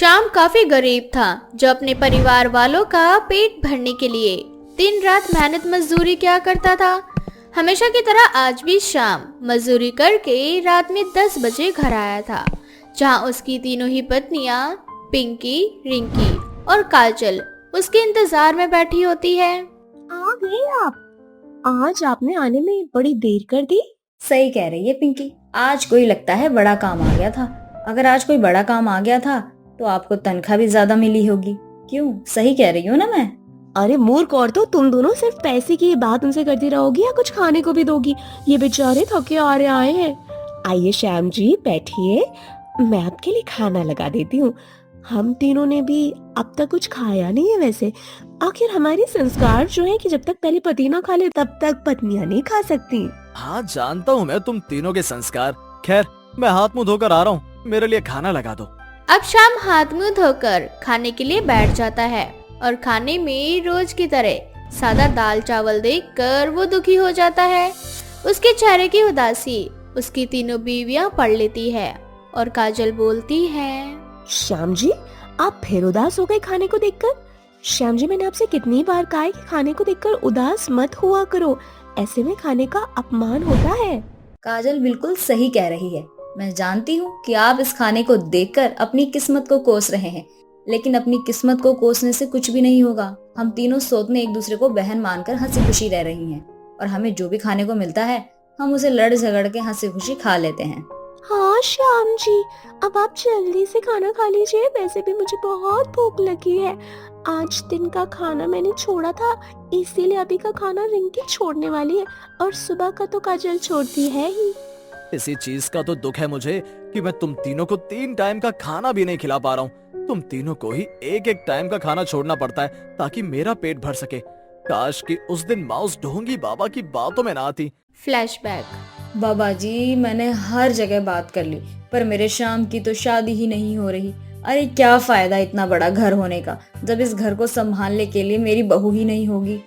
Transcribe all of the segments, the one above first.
श्याम काफी गरीब था, जो अपने परिवार वालों का पेट भरने के लिए दिन रात मेहनत मजदूरी किया करता था। हमेशा की तरह आज भी श्याम मजदूरी करके रात में 10 बजे घर आया था, जहां उसकी तीनों ही पत्नियां पिंकी, रिंकी और काजल उसके इंतजार में बैठी होती है। आ गए आप। आज आपने आने में बड़ी देर कर दी। सही कह रही है पिंकी, आज कोई लगता है बड़ा काम आ गया था। अगर आज कोई बड़ा काम आ गया था तो आपको तनख्वाह भी ज्यादा मिली होगी। क्यों, सही कह रही हूँ ना मैं? अरे मूर्ख औरतों, तुम दोनों सिर्फ पैसे की बात उनसे करती रहोगी या कुछ खाने को भी दोगी? ये बेचारे थके हारे आए हैं। आइए श्याम जी बैठिए, मैं आपके लिए खाना लगा देती हूँ। हम तीनों ने भी अब तक कुछ खाया नहीं है। वैसे आखिर हमारे संस्कार जो है कि जब तक पहले पति ना खा ले तब तक पत्नियां नहीं खा सकती। हाँ जानता हूँ मैं तुम तीनों के संस्कार। खैर मैं हाथ मुंह धोकर आ रहा हूँ, मेरे लिए खाना लगा दो। अब शाम हाथ मुंह धोकर खाने के लिए बैठ जाता है और खाने में रोज की तरह सादा दाल चावल देखकर वो दुखी हो जाता है। उसके चेहरे की उदासी उसकी तीनों बीवियां पढ़ लेती है और काजल बोलती है, श्याम जी आप फिर उदास हो गए खाने को देखकर? श्याम जी मैंने आपसे कितनी बार कहा है कि खाने को देखकर उदास मत हुआ करो, ऐसे में खाने का अपमान होता है। काजल बिल्कुल सही कह रही है। मैं जानती हूँ कि आप इस खाने को देखकर अपनी किस्मत को कोस रहे हैं, लेकिन अपनी किस्मत को कोसने से कुछ भी नहीं होगा। हम तीनों सौतने एक दूसरे को बहन मानकर हंसी खुशी रह रही हैं, और हमें जो भी खाने को मिलता है हम उसे लड़ झगड़ के हंसी खुशी खा लेते हैं। हाँ श्याम जी, अब आप जल्दी से खाना खा लीजिए, वैसे भी मुझे बहुत भूख लगी है। आज दिन का खाना मैंने छोड़ा था, इसीलिए अभी का खाना रिंकी छोड़ने वाली है, और सुबह का तो काजल छोड़ती है ही। इसी चीज का तो दुख है मुझे कि मैं तुम तीनों को 3 टाइम का खाना भी नहीं खिला पा रहा हूँ। तुम तीनों को ही एक टाइम का खाना छोड़ना पड़ता है ताकि मेरा पेट भर सके। काश कि उस दिन माउस ढोंगी बाबा की बातों में ना आती। फ्लैशबैक। बाबा जी मैंने हर जगह बात कर ली, पर मेरे श्याम की तो शादी ही नहीं हो रही। अरे क्या फायदा इतना बड़ा घर होने का, जब इस घर को संभालने के लिए मेरी बहू ही नहीं होगी।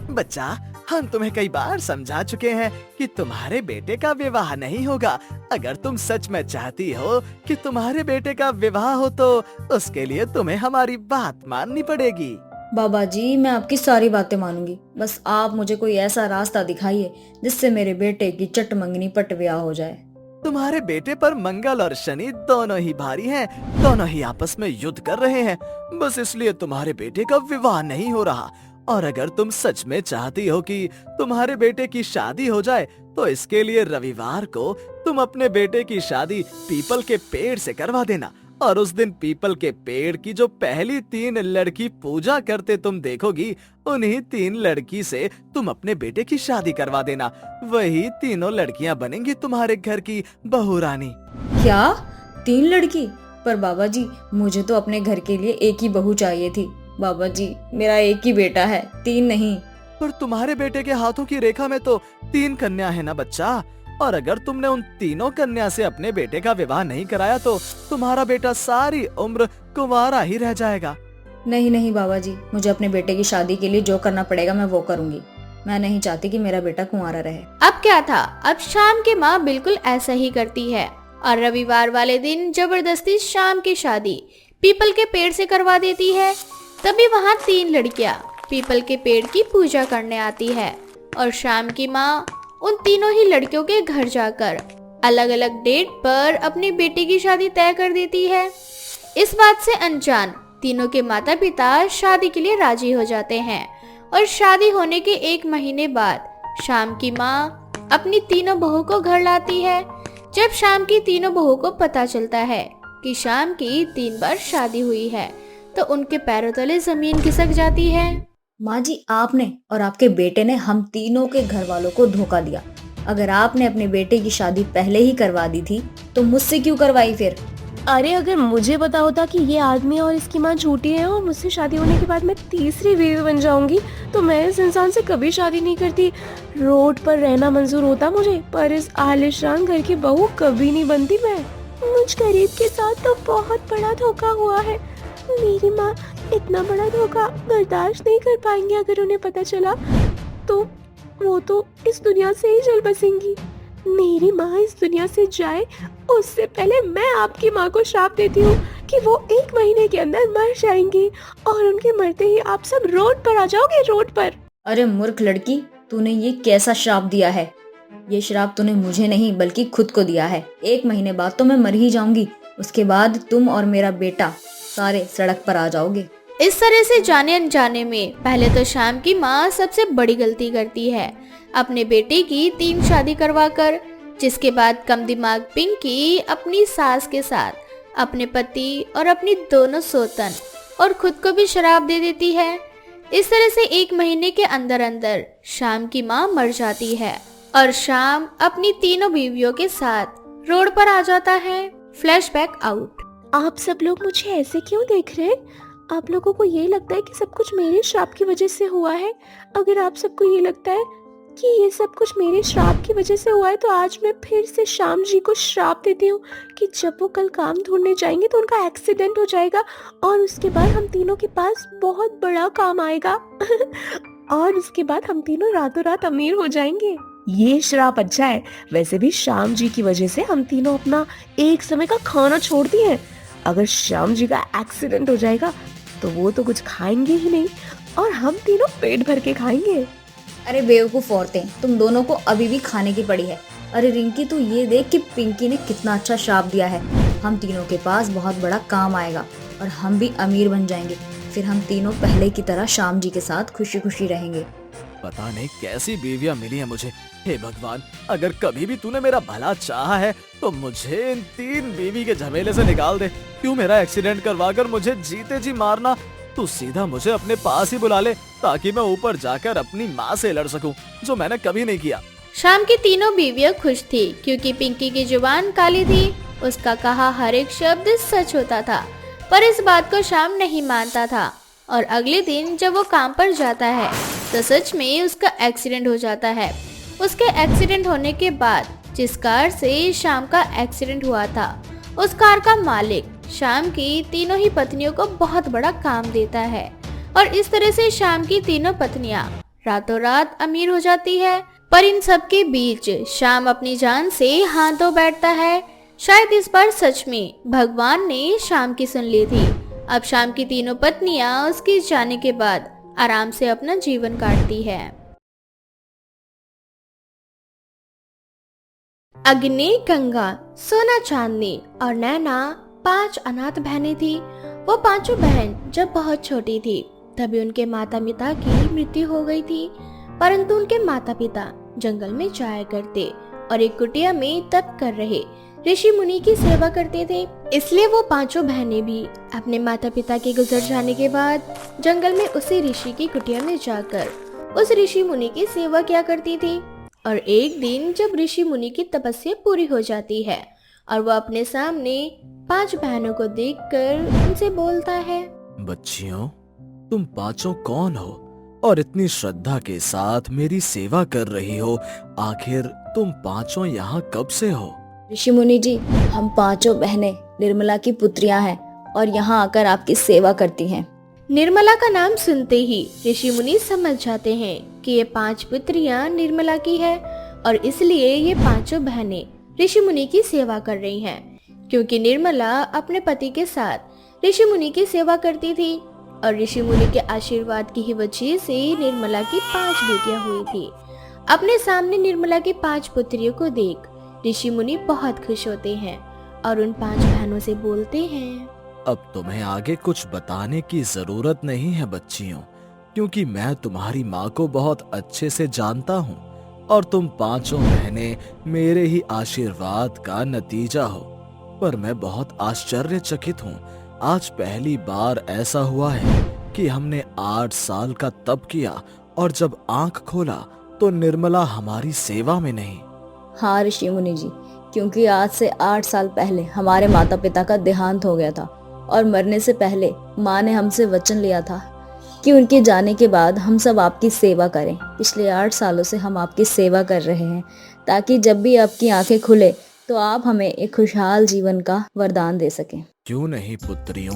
बच्चा, हम तुम्हें कई बार समझा चुके हैं कि तुम्हारे बेटे का विवाह नहीं होगा। अगर तुम सच में चाहती हो कि तुम्हारे बेटे का विवाह हो तो उसके लिए तुम्हें हमारी बात माननी पड़ेगी। बाबा जी मैं आपकी सारी बातें मानूंगी, बस आप मुझे कोई ऐसा रास्ता दिखाइए जिससे मेरे बेटे की चट मंगनी पट ब्याह हो जाए। तुम्हारे बेटे पर मंगल और शनि दोनों ही भारी हैं, दोनों ही आपस में युद्ध कर रहे हैं। बस इसलिए तुम्हारे बेटे का विवाह नहीं हो रहा। और अगर तुम सच में चाहती हो कि तुम्हारे बेटे की शादी हो जाए तो इसके लिए रविवार को तुम अपने बेटे की शादी पीपल के पेड़ से करवा देना, और उस दिन पीपल के पेड़ की जो पहली 3 लड़की पूजा करते तुम देखोगी, उन्हीं 3 लड़की से तुम अपने बेटे की शादी करवा देना। वही तीनों लड़कियां बनेंगी तुम्हारे घर की बहू रानी। क्या 3 लड़की? पर बाबा जी मुझे तो अपने घर के लिए एक ही बहू चाहिए थी। बाबा जी मेरा एक ही बेटा है, 3 नहीं। पर तुम्हारे बेटे के हाथों की रेखा में तो 3 कन्या है ना बच्चा, और अगर तुमने उन तीनों कन्या से अपने बेटे का विवाह नहीं कराया तो तुम्हारा बेटा सारी उम्र कुंवारा ही रह जाएगा। नहीं नहीं बाबा जी, मुझे अपने बेटे की शादी के लिए जो करना पड़ेगा मैं वो करूंगी। मैं नहीं चाहती कि मेरा बेटा कुंवारा रहे। अब क्या था, अब शाम की माँ बिल्कुल ऐसा ही करती है और रविवार वाले दिन जबरदस्ती शाम की शादी पीपल के पेड़ से करवा देती है। तभी वहाँ 3 लड़कियाँ पीपल के पेड़ की पूजा करने आती है और शाम की माँ उन तीनों ही लड़कियों के घर जाकर अलग अलग डेट पर अपनी बेटी की शादी तय कर देती है। इस बात से अनजान तीनों के माता पिता शादी के लिए राजी हो जाते हैं और शादी होने के 1 महीने बाद शाम की माँ अपनी तीनों बहू को घर लाती है। जब शाम की तीनों बहू को पता चलता है कि शाम की 3 बार शादी हुई है तो उनके पैरों तले जमीन खिसक जाती है। माँ जी आपने और आपके बेटे ने हम तीनों के घर वालों को धोखा दिया। अगर आपने अपने बेटे की शादी पहले ही करवा दी थी तो मुझसे क्यों करवाई फिर? अरे अगर मुझे पता होता कि ये आदमी और इसकी माँ झूठी है और मुझसे शादी होने के बाद मैं तीसरी बीवी बन जाऊंगी तो मैं इस इंसान से कभी शादी नहीं करती। रोड पर रहना मंजूर होता मुझे, पर इस आलिशान घर की बहू कभी नहीं बनती मैं। मुझ गरीब के साथ तो बहुत बड़ा धोखा हुआ है। मेरी माँ इतना बड़ा धोखा बर्दाश्त नहीं कर पाएंगे। अगर उन्हें पता चला तो वो तो इस दुनिया से ही जल बसेंगी। मेरी माँ इस दुनिया से जाए उससे पहले मैं आपकी माँ को श्राप देती हूँ कि वो 1 महीने के अंदर मर जाएंगी और उनके मरते ही आप सब रोड पर आ जाओगे, रोड पर। अरे मूर्ख लड़की, तूने ये कैसा श्राप दिया है? ये श्राप तूने मुझे नहीं बल्कि खुद को दिया है। 1 महीने बाद तो मैं मर ही जाऊंगी, उसके बाद तुम और मेरा बेटा सारे सड़क पर आ जाओगे। इस तरह से जाने अनजाने में पहले तो शाम की माँ सबसे बड़ी गलती करती है, अपने बेटे की 3 शादी करवाकर, जिसके बाद कम दिमाग पिंकी अपनी सास के साथ अपने पति और अपनी दोनों सौतन और खुद को भी शराब दे देती है। इस तरह से 1 महीने के अंदर अंदर शाम की माँ मर जाती है और शाम अपनी तीनों बीवियों के साथ रोड पर आ जाता है। Flashback out. आप सब लोग मुझे ऐसे क्यों देख रहे हैं? आप लोगों को ये लगता है कि सब कुछ मेरे श्राप की वजह से हुआ है? अगर आप सबको ये लगता है कि ये सब कुछ मेरे श्राप की वजह से हुआ है, तो आज मैं फिर से शाम जी को श्राप देती हूँ कि जब वो कल काम ढूंढने जाएंगे तो उनका एक्सीडेंट हो जाएगा और उसके बाद हम तीनों के पास बहुत बड़ा काम आएगा और उसके बाद हम तीनों रातों रात अमीर हो जाएंगे। ये श्राप अच्छा है। वैसे भी शाम जी की वजह से हम तीनों अपना एक समय का खाना छोड़ दिए हैं। अगर शाम जी का एक्सीडेंट हो जाएगा तो वो तो कुछ खाएंगे ही नहीं और हम तीनों पेट भर के खाएंगे। अरे बेवकूफ औरतें, तुम दोनों को अभी भी खाने की पड़ी है। अरे रिंकी, तू ये देख कि पिंकी ने कितना अच्छा श्राप दिया है। हम तीनों के पास बहुत बड़ा काम आएगा और हम भी अमीर बन जाएंगे। फिर हम तीनों पहले की तरह शाम जी के साथ खुशी खुशी रहेंगे। पता नहीं कैसी बीवियां मिली हैं मुझे। हे भगवान, अगर कभी भी तूने मेरा भला चाहा है तो मुझे इन 3 बीवी के झमेले से निकाल दे। क्यों मेरा एक्सीडेंट करवाकर मुझे जीते जी मारना? तू सीधा मुझे अपने पास ही बुला ले ताकि मैं ऊपर जाकर अपनी माँ से लड़ सकूं, जो मैंने कभी नहीं किया। शाम की तीनों बीवियां खुश थी क्योंकि पिंकी की जुबान काली थी। उसका कहा हर एक शब्द सच होता था, पर इस बात को शाम नहीं मानता था और अगले दिन जब वो काम पर जाता है तो सच में उसका एक्सीडेंट हो जाता है। उसके एक्सीडेंट होने के बाद जिस कार से शाम का एक्सीडेंट हुआ था, उस कार का मालिक शाम की तीनों ही पत्नियों को बहुत बड़ा काम देता है और इस तरह से शाम की तीनों पत्नियां रातों रात अमीर हो जाती है। पर इन सब के बीच शाम अपनी जान से हाथ धो बैठता है। शायद इस बार सच में भगवान ने शाम की सुन ली थी। अब शाम की तीनों पत्नियां उसके जाने के बाद आराम से अपना जीवन काटती है। अग्नि, गंगा, सोना, चांदनी और नैना 5 अनाथ बहनें थी। वो पांचों बहन जब बहुत छोटी थी तभी उनके माता पिता की मृत्यु हो गई थी, परंतु उनके माता पिता जंगल में जाया करते और एक कुटिया में तप कर रहे ऋषि मुनि की सेवा करते थे। इसलिए वो पांचों बहनें भी अपने माता पिता के गुजर जाने के बाद जंगल में उसी ऋषि की कुटिया में जाकर उस ऋषि मुनि की सेवा किया करती थी। और एक दिन जब ऋषि मुनि की तपस्या पूरी हो जाती है और वो अपने सामने 5 बहनों को देखकर उनसे बोलता है, बच्चियों, तुम पांचों कौन हो और इतनी श्रद्धा के साथ मेरी सेवा कर रही हो? आखिर तुम पांचों यहाँ कब से हो? ऋषि मुनि जी, हम पांचों बहनें निर्मला की पुत्रियां हैं और यहाँ आकर आपकी सेवा करती हैं। निर्मला का नाम सुनते ही ऋषि मुनि समझ जाते हैं कि ये 5 पुत्रियां निर्मला की है और इसलिए ये पांचों बहनें ऋषि मुनि की सेवा कर रही हैं, क्योंकि निर्मला अपने पति के साथ ऋषि मुनि की सेवा करती थी और ऋषि मुनि के आशीर्वाद की ही वजह से निर्मला की 5 बेटियां हुई थी। अपने सामने निर्मला की 5 पुत्रियों को देख ऋषि मुनि बहुत खुश होते हैं और उन 5 बहनों से बोलते हैं, अब तुम्हें आगे कुछ बताने की जरूरत नहीं है बच्चियों, क्योंकि मैं तुम्हारी माँ को बहुत अच्छे से जानता हूँ और तुम पांचों बहनें मेरे ही आशीर्वाद का नतीजा हो। पर मैं बहुत आश्चर्यचकित हूँ। आज पहली बार ऐसा हुआ है कि हमने 8 साल का तप किया और जब आंख खोला तो निर्मला हमारी सेवा में नहीं। हाँ ऋषि मुनि जी, क्योंकि आज से 8 साल पहले हमारे माता पिता का देहांत हो गया था और मरने से पहले माँ ने हमसे वचन लिया था कि उनके जाने के बाद हम सब आपकी सेवा करें। पिछले 8 सालों से हम आपकी सेवा कर रहे हैं ताकि जब भी आपकी आंखें खुले तो आप हमें एक खुशहाल जीवन का वरदान दे सकें। क्यों नहीं पुत्रियों,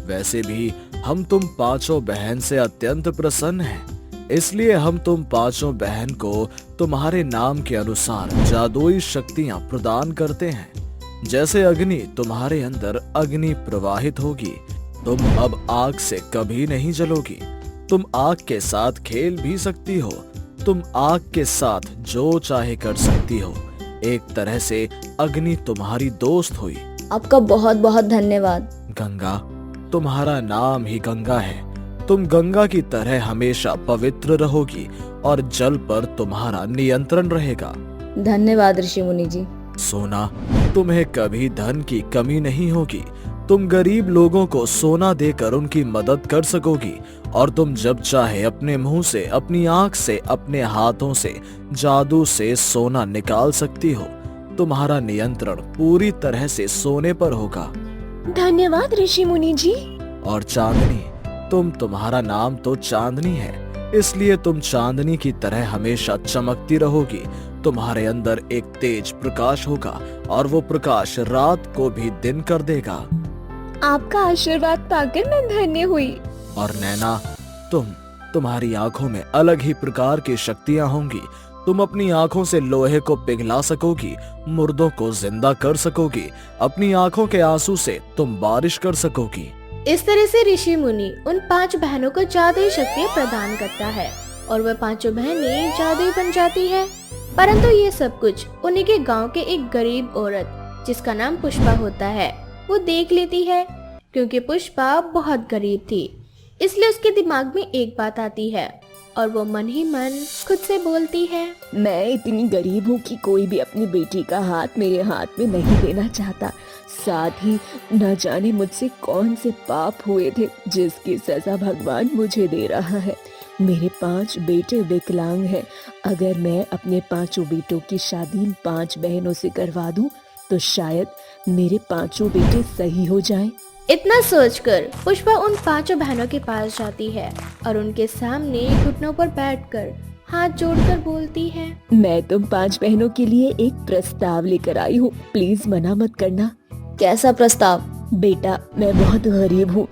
वैसे भी हम तुम पांचों बहन से अत्यंत प्रसन्न हैं, इसलिए हम तुम पांचों बहन को तुम्हारे नाम के अनुसार जादुई शक्तियां प्रदान करते हैं। जैसे अग्नि तुम्हारे अंदर अग्नि प्रवाहित होगी, तुम अब आग से कभी नहीं जलोगी। तुम आग के साथ खेल भी सकती हो, तुम आग के साथ जो चाहे कर सकती हो। एक तरह से अग्नि तुम्हारी दोस्त हुई। आपका बहुत बहुत धन्यवाद। गंगा, तुम्हारा नाम ही गंगा है। तुम गंगा की तरह हमेशा पवित्र रहोगी और जल पर तुम्हारा नियंत्रण रहेगा। धन्यवाद ऋषि मुनि जी। सोना, तुम्हें कभी धन की कमी नहीं होगी। तुम गरीब लोगों को सोना देकर उनकी मदद कर सकोगी और तुम जब चाहे अपने मुंह से, अपनी आंख से, अपने हाथों से जादू से सोना निकाल सकती हो। तुम्हारा नियंत्रण पूरी तरह से सोने पर होगा। धन्यवाद ऋषि मुनि जी। और चांदनी, तुम्हारा नाम तो चांदनी है, इसलिए तुम चांदनी की तरह हमेशा चमकती रहोगी। तुम्हारे अंदर एक तेज प्रकाश होगा और वो प्रकाश रात को भी दिन कर देगा। आपका आशीर्वाद पाकर मैं धन्य हुई। और नैना, तुम्हारी आंखों में अलग ही प्रकार की शक्तियां होंगी। तुम अपनी आंखों से लोहे को पिघला सकोगी, मुर्दों को जिंदा कर सकोगी। अपनी आंखों के आंसू से तुम बारिश कर सकोगी। इस तरह से ऋषि मुनि उन 5 बहनों को जादुई शक्तियाँ प्रदान करता है और वह 5 बहनें जादुई बन जाती है। परंतु ये सब कुछ उन्हीं के गांव के एक गरीब औरत जिसका नाम पुष्पा होता है वो देख लेती है। क्योंकि पुष्पा बहुत गरीब थी, इसलिए उसके दिमाग में एक बात आती है और वो मन ही मन खुद से बोलती है, मैं इतनी गरीब हूँ कि कोई भी अपनी बेटी का हाथ मेरे हाथ में नहीं देना चाहता। साथ ही न जाने मुझसे कौन से पाप हुए थे जिसकी सजा भगवान मुझे दे रहा है। मेरे 5 बेटे विकलांग हैं। अगर मैं अपने 5 बेटों की शादी इन 5 बहनों से करवा दूं तो शायद मेरे 5 बेटे सही हो जाएं। इतना सोचकर पुष्पा उन 5 बहनों के पास जाती है और उनके सामने घुटनों पर बैठकर हाथ जोड़कर बोलती है, मैं तुम 5 बहनों के लिए एक प्रस्ताव लेकर आई हूँ, प्लीज मना मत करना। कैसा प्रस्ताव? बेटा, मैं बहुत गरीब हूँ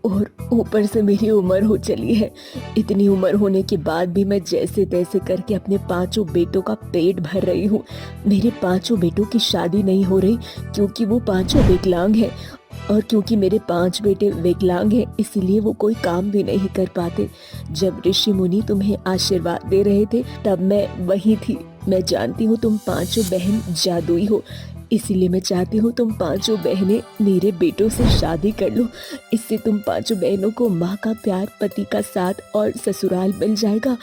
और ऊपर से मेरी उम्र हो चली है। इतनी उम्र होने के बाद भी मैं जैसे तैसे करके अपने 5 बेटों का पेट भर रही हूँ। मेरे 5 बेटों की शादी नहीं हो रही क्योंकि वो 5 विकलांग हैं और क्योंकि मेरे 5 बेटे विकलांग हैं इसीलिए वो कोई काम भी नहीं कर पाते। जब ऋषि मुनि तुम्हें आशीर्वाद दे रहे थे तब मैं वहीं थी। मैं जानती हूँ तुम 5 बहन जादुई हो, इसीलिए मैं चाहती हूँ तुम 5 बहनें मेरे बेटों से शादी कर लो। इससे तुम 5 बहनों को माँ का प्यार, पति का साथ और ससुराल मिल जाएगा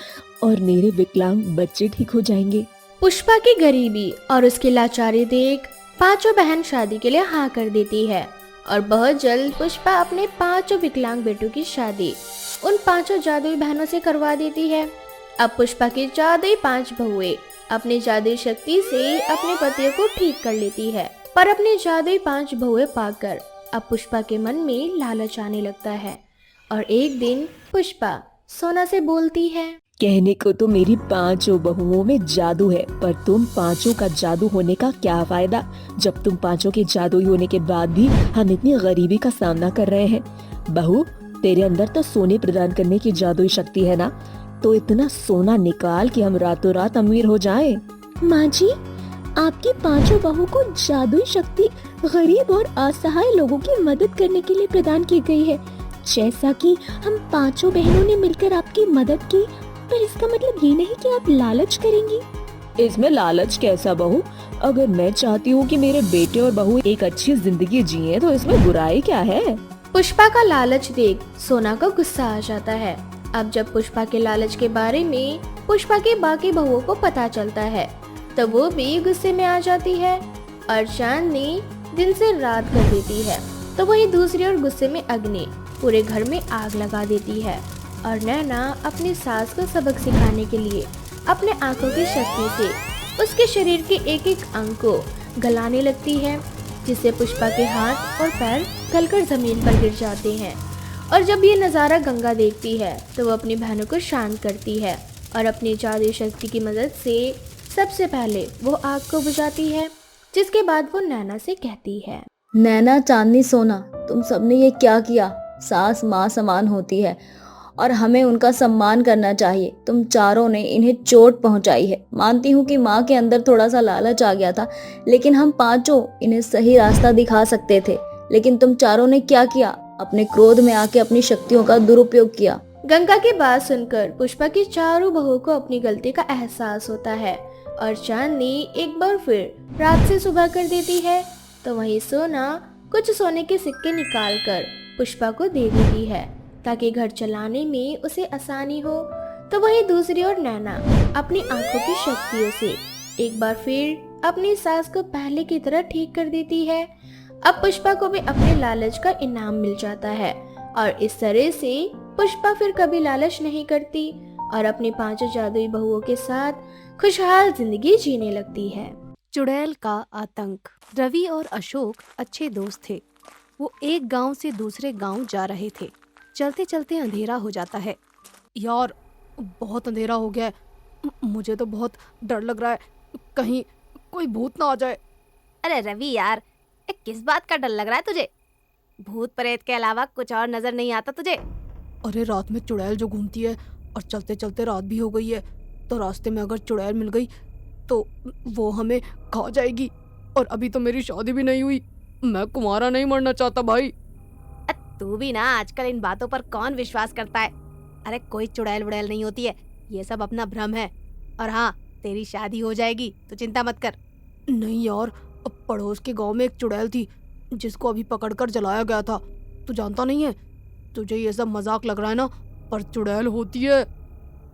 और मेरे विकलांग बच्चे ठीक हो जाएंगे। पुष्पा की गरीबी और उसकी लाचारी देख 5 बहन शादी के लिए हाँ कर देती है और बहुत जल्द पुष्पा अपने 5 विकलांग बेटों की शादी उन 5 जादुई बहनों से करवा देती है। अब पुष्पा की जादुई 5 बहुएं अपनी जादुई शक्ति से अपने पतियों को ठीक कर लेती है, पर अपनी जादुई 5 बहुएं पाकर अब पुष्पा के मन में लालच आने लगता है और एक दिन पुष्पा सोना से बोलती है, कहने को तो मेरी 5 बहुओं में जादू है, पर तुम 5 का जादू होने का क्या फायदा जब तुम 5 के जादुई होने के बाद भी हम इतनी गरीबी का सामना कर रहे हैं। बहू, तेरे अंदर तो सोने प्रदान करने की जादुई शक्ति है ना, तो इतना सोना निकाल कि हम रातों रात अमीर हो जाएं। माँ जी, आपकी 5 बहू को जादुई शक्ति गरीब और असहाय लोगों की मदद करने के लिए प्रदान की गई है। जैसा कि हम 5 बहनों ने मिलकर आपकी मदद की, पर इसका मतलब ये नहीं कि आप लालच करेंगी। इसमें लालच कैसा बहू? अगर मैं चाहती हूँ कि मेरे बेटे और बहू एक अच्छी जिंदगी जिए तो इसमें बुराई क्या है? पुष्पा का लालच देख सोना को गुस्सा आ जाता है। अब जब पुष्पा के लालच के बारे में पुष्पा की बाकी बहुओं को पता चलता है तो वो भी गुस्से में आ जाती है और चांदनी दिन से रात कर देती है, तो वही दूसरी ओर गुस्से में अग्नि पूरे घर में आग लगा देती है और नैना अपनी सास को सबक सिखाने के लिए अपने आंखों की शक्ति से उसके शरीर के एक एक अंग को गलाने लगती है, जिससे पुष्पा के हाथ और पैर गलकर जमीन पर गिर जाते हैं। और जब ये नज़ारा गंगा देखती है तो वो अपनी बहनों को शांत करती है और अपनी जादुई शक्ति की मदद से सबसे पहले वो आग को बुझाती है, जिसके बाद वो नैना से कहती है, नैना, चांदनी, सोना, तुम सबने ये क्या किया? सास माँ समान होती है और हमें उनका सम्मान करना चाहिए। तुम चारों ने इन्हें चोट पहुंचाई है। मानती हूँ कि माँ के अंदर थोड़ा सा लालच आ गया था, लेकिन हम पांचों इन्हें सही रास्ता दिखा सकते थे। लेकिन तुम चारों ने क्या किया? अपने क्रोध में आके अपनी शक्तियों का दुरुपयोग किया। गंगा की बात सुनकर पुष्पा की चारों बहुओं को अपनी गलती का एहसास होता है और चांदनी एक बार फिर रात से सुबह कर देती है। तो वहीं सोना कुछ सोने के सिक्के निकालकर पुष्पा को दे देती है ताकि घर चलाने में उसे आसानी हो। तो वहीं दूसरी ओर नैना अपनी आंखों की शक्तियों से एक बार फिर अपनी सास को पहले की तरह ठीक कर देती है। अब पुष्पा को भी अपने लालच का इनाम मिल जाता है और इस तरह से पुष्पा फिर कभी लालच नहीं करती और अपनी पांचों जादुई बहुओं के साथ खुशहाल जिंदगी जीने लगती है। चुड़ैल का आतंक। रवि और अशोक अच्छे दोस्त थे। वो एक गांव से दूसरे गांव जा रहे थे। चलते चलते अंधेरा हो जाता है। यार बहुत अंधेरा हो गया है, मुझे तो बहुत डर लग रहा है, कहीं कोई भूत ना आ जाए। अरे रवि यार, किस बात का डर लग रहा है तुझे? भूत प्रेत के अलावा कुछ और नजर नहीं आता तुझे? अरे रात में चुड़ैल जो घूमती है और चलते चलते रात भी हो गई है, तो रास्ते में अगर चुड़ैल मिल गई तो वो हमें खा जाएगी। और अभी तो मेरी शादी भी नहीं हुई, मैं कुंवारा नहीं मरना चाहता भाई। तू भी ना आजकल इन बातों पर कौन विश्वास करता है? अरे कोई चुड़ैल वुड़ैल नहीं होती है, ये सब अपना भ्रम है। और हाँ, तेरी शादी हो जाएगी तो चिंता मत कर। नहीं यार, अब पड़ोस के गांव में एक चुड़ैल थी जिसको अभी पकड़कर जलाया गया था। तू जानता नहीं है? तुझे ये सब मजाक लग रहा है ना, पर चुड़ैल होती है।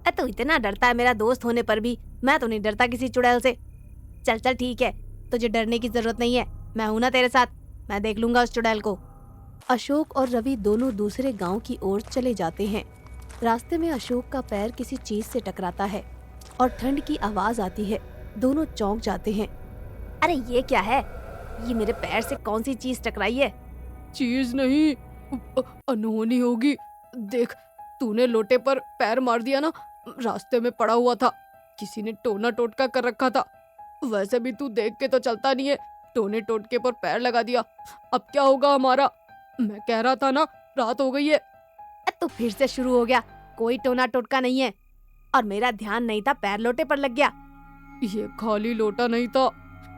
तू इतना डरता है मेरा दोस्त होने पर भी। मैं तो नहीं डरता किसी चुड़ैल से। चल चल ठीक है, तुझे डरने की जरूरत नहीं है, मैं हूं ना तेरे साथ, मैं देख लूंगा उस चुड़ैल को। अशोक और रवि दोनों दूसरे गांव की ओर चले जाते हैं। रास्ते में अशोक का पैर किसी चीज से टकराता है और ठंड की आवाज आती है। दोनों चौंक जाते हैं। अरे ये क्या है? ये मेरे पैर से कौन सी चीज टकराई है? चीज नहीं, अनहोनी होगी। देख, तूने लोटे पर पैर मार दिया ना, रास्ते में पड़ा हुआ था, किसी ने टोना टोटका कर रखा था। वैसे भी तू देख के तो चलता नहीं है, टोने टोटके पर पैर लगा दिया, अब क्या होगा हमारा? मैं कह रहा था ना, रात हो गई है। तो फिर से शुरू हो गया। कोई टोना टोटका नहीं है और मेरा ध्यान नहीं था, पैर लोटे पर लग गया। ये खाली लोटा नहीं था,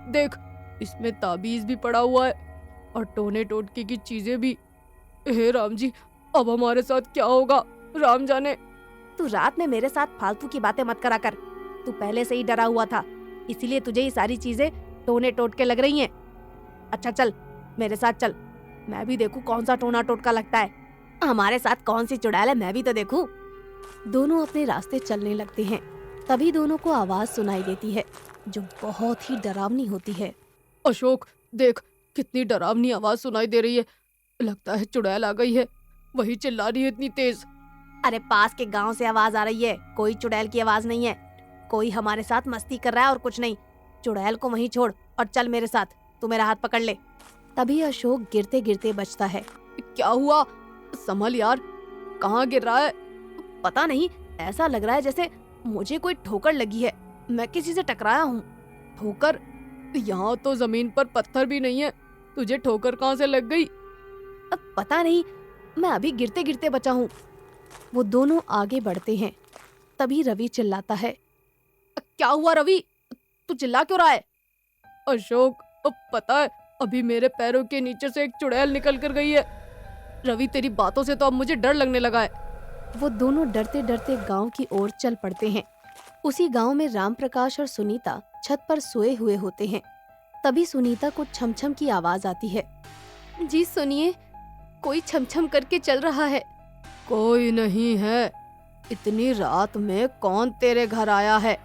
देख इसमें ताबीज भी पड़ा हुआ है और टोने टोटके की चीजें भी। हे राम जी, अब हमारे साथ क्या होगा राम जाने। तू रात में मेरे साथ फालतू की बातें मत करा कर। तू पहले से ही डरा हुआ था, इसीलिए तुझे ये सारी चीजें टोने टोटके लग रही हैं। अच्छा चल मेरे साथ चल, मैं भी देखूं कौन सा टोना टोटका लगता है। हमारे साथ कौन सी चुड़ैल है, मैं भी तो देखूं। दोनों अपने रास्ते चलने लगते हैं। तभी दोनों को आवाज सुनाई देती है जो बहुत ही डरावनी होती है। अशोक देख, कितनी डरावनी आवाज सुनाई दे रही है, लगता है चुड़ैल आ गई है, वही चिल्ला रही है इतनी तेज। अरे पास के गांव से आवाज आ रही है, कोई चुड़ैल की आवाज नहीं है। कोई हमारे साथ मस्ती कर रहा है और कुछ नहीं। चुड़ैल को वहीं छोड़ और चल मेरे साथ, तू मेरा हाथ पकड़ ले। तभी अशोक गिरते गिरते बचता है। क्या हुआ? संभल यार, कहाँ गिर रहा है? पता नहीं, ऐसा लग रहा है जैसे मुझे कोई ठोकर लगी है, मैं किसी से टकराया हूँ। ठोकर? यहाँ तो जमीन पर पत्थर भी नहीं है, तुझे ठोकर कहाँ से लग गई? अब पता नहीं, मैं अभी गिरते गिरते बचा हूँ। वो दोनों आगे बढ़ते हैं। तभी रवि चिल्लाता है। क्या हुआ रवि, तू चिल्ला क्यों रहा है? अशोक, अब पता है, अभी मेरे पैरों के नीचे से एक चुड़ैल निकल कर गई है। रवि तेरी बातों से तो अब मुझे डर लगने लगा है। वो दोनों डरते डरते गांव की ओर चल पड़ते हैं। उसी गांव में राम प्रकाश और सुनीता छत पर सोए हुए होते हैं। तभी सुनीता को छमछम की आवाज आती है। जी सुनिए, कोई छमछम करके चल रहा है। कोई नहीं है, इतनी रात में कौन तेरे घर आया है?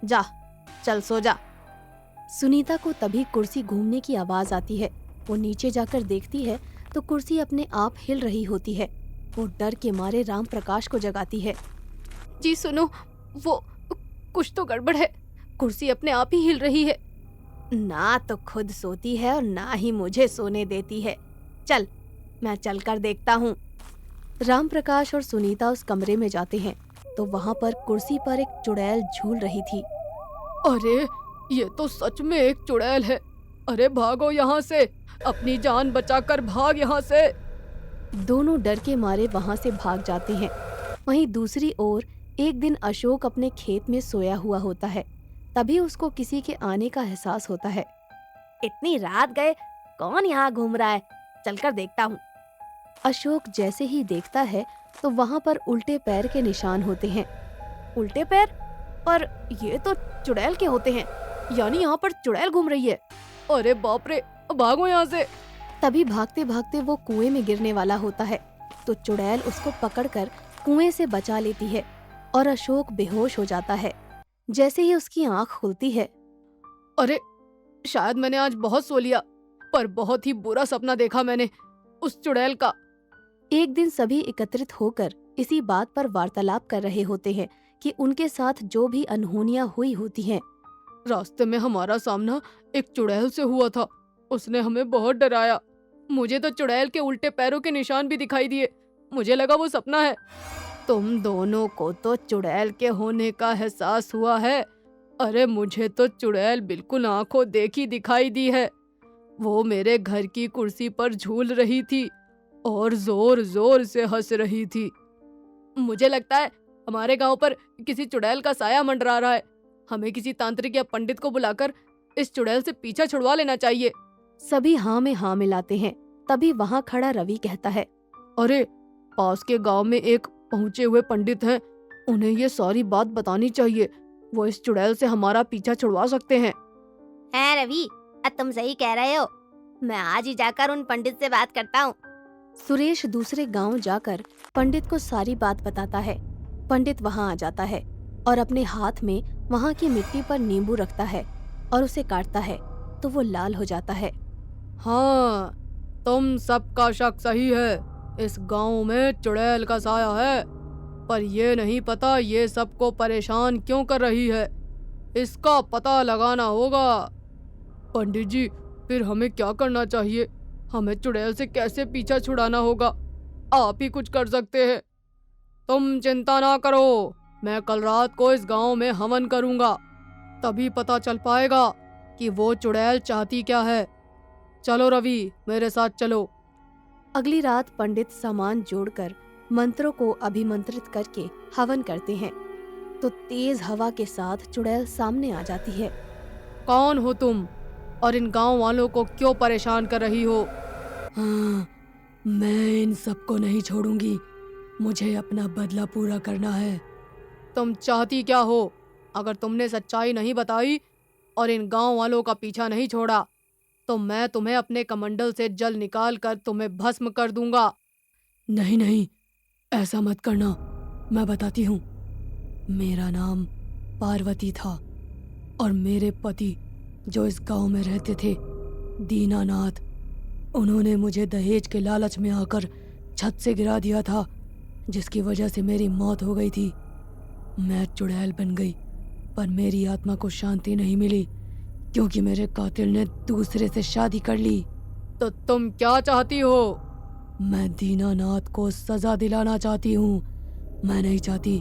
जा चल सो जा। सुनीता को तभी कुर्सी घूमने की आवाज आती है। वो नीचे जाकर देखती है तो कुर्सी अपने आप हिल रही होती है। वो डर के मारे राम प्रकाश को जगाती है। जी सुनो, वो कुछ तो गड़बड़ है, कुर्सी अपने आप ही हिल रही है। ना तो खुद सोती है और ना ही मुझे सोने देती है। चल मैं चलकर देखता हूँ। राम प्रकाश और सुनीता उस कमरे में जाते हैं तो वहाँ पर कुर्सी पर एक चुड़ैल झूल रही थी। अरे ये तो सच में एक चुड़ैल है। अरे भागो यहाँ से, अपनी जान बचाकर भाग यहाँ से। दोनों डर के मारे वहाँ से भाग जाते हैं। वहीं दूसरी ओर एक दिन अशोक अपने खेत में सोया हुआ होता है। तभी उसको किसी के आने का एहसास होता है। इतनी रात गए, कौन यहाँ घूम रहा है? चलकर देखता हूँ। अशोक जैसे ही देखता है तो वहाँ पर उल्टे पैर के निशान होते हैं। उल्टे पैर? पर ये तो चुड़ैल के होते हैं, यानी यहाँ पर चुड़ैल घूम रही है। अरे बाप रे, भागो यहाँ से। तभी भागते भागते वो कुएं में गिरने वाला होता है तो चुड़ैल उसको पकड़कर कुएं से बचा लेती है और अशोक बेहोश हो जाता है। जैसे ही उसकी आंख खुलती है, अरे शायद मैंने आज बहुत सो लिया, पर बहुत ही बुरा सपना देखा मैंने उस चुड़ैल का। एक दिन सभी एकत्रित होकर इसी बात पर वार्तालाप कर रहे होते हैं कि उनके साथ जो भी अनहोनियां हुई होती हैं। रास्ते में हमारा सामना एक चुड़ैल से हुआ था, उसने हमें बहुत डराया। मुझे तो चुड़ैल के उल्टे पैरों के निशान भी दिखाई दिए, मुझे लगा वो सपना है। तुम दोनों को तो चुड़ैल के होने का एहसास हुआ है। अरे मुझे तो चुड़ैल बिल्कुल आंखों देखी दिखाई दी है। वो मेरे घर की कुर्सी पर झूल रही थी और जोर जोर से हंस रही थी। मुझे लगता है हमारे गांव पर किसी चुड़ैल का साया मंडरा रहा है। हमें किसी तांत्रिक या पंडित को बुलाकर इस चुड़ैल से पीछा छुड़वा लेना चाहिए। सभी हाँ में हाँ मिलाते हैं। तभी वहाँ खड़ा रवि कहता है, अरे पास के गांव में एक पहुंचे हुए पंडित हैं, उन्हें ये सारी बात बतानी चाहिए। वो इस चुड़ैल से हमारा पीछा छुड़वा सकते हैं। है रवि, तुम सही कह रहे हो। मैं आज ही जाकर उन पंडित से बात करता हूँ। सुरेश दूसरे गांव जाकर पंडित को सारी बात बताता है। पंडित वहां आ जाता है और अपने हाथ में वहां की मिट्टी पर नींबू रखता है और उसे काटता है तो वो लाल हो जाता है। हाँ, तुम सबका शक सही है। इस गांव में चुड़ैल का साया है, पर ये नहीं पता ये सबको परेशान क्यों कर रही है। इसका पता लगाना होगा। पंडित जी, फिर हमें क्या करना चाहिए? हमें चुड़ैल से कैसे पीछा छुड़ाना होगा? आप ही कुछ कर सकते हैं। तुम चिंता ना करो, मैं कल रात को इस गांव में हवन करूंगा, तभी पता चल पाएगा कि वो चुड़ैल चाहती क्या है। चलो रवि, मेरे साथ चलो। अगली रात पंडित सामान जोड़कर मंत्रों को अभिमंत्रित करके हवन करते हैं तो तेज हवा के साथ चुड़ैल सामने आ जाती है। कौन हो तुम और इन गांव वालों को क्यों परेशान कर रही हो? हाँ, मैं इन सबको नहीं छोड़ूंगी, मुझे अपना बदला पूरा करना है। तुम चाहती क्या हो? अगर तुमने सच्चाई नहीं बताई और इन गांव वालों का पीछा नहीं छोड़ा तो मैं तुम्हें अपने कमंडल से जल निकाल कर तुम्हें भस्म कर दूंगा। नहीं नहीं, ऐसा मत करना, मैं बताती हूँ। मेरा नाम पार्वती था और मेरे पति जो इस गांव में रहते थे, दीनानाथ, उन्होंने मुझे दहेज के लालच में आकर छत से गिरा दिया था, जिसकी वजह से मेरी मौत हो गई थी। मैं चुड़ैल बन गई, पर मेरी आत्मा को शांति नहीं मिली क्योंकि मेरे कातिल ने दूसरे से शादी कर ली। तो तुम क्या चाहती हो? मैं दीनानाथ को सजा दिलाना चाहती हूँ। मैं नहीं चाहती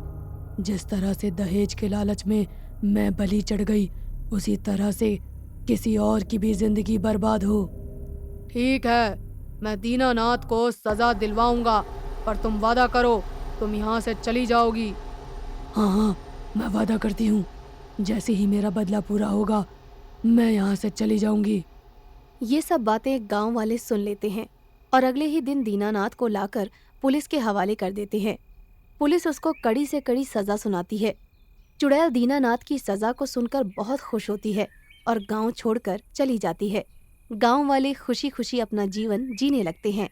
जिस तरह से दहेज के लालच में मैं बलि चढ़ गई, उसी तरह से किसी और की भी जिंदगी बर्बाद हो। ठीक है, मैं दीनानाथ को सजा दिलवाऊंगा, पर तुम वादा करो तुम यहाँ से चली जाओगी। हाँ हाँ, मैं वादा करती हूँ, जैसे ही मेरा बदला पूरा होगा मैं यहाँ से चली जाऊंगी। ये सब बातें गांव वाले सुन लेते हैं और अगले ही दिन दीनानाथ को लाकर पुलिस के हवाले कर देते हैं। पुलिस उसको कड़ी से कड़ी सजा सुनाती है। चुड़ैल दीनानाथ की सजा को सुनकर बहुत खुश होती है और गांव छोड़कर चली जाती है। गांव वाले खुशी खुशी अपना जीवन जीने लगते हैं।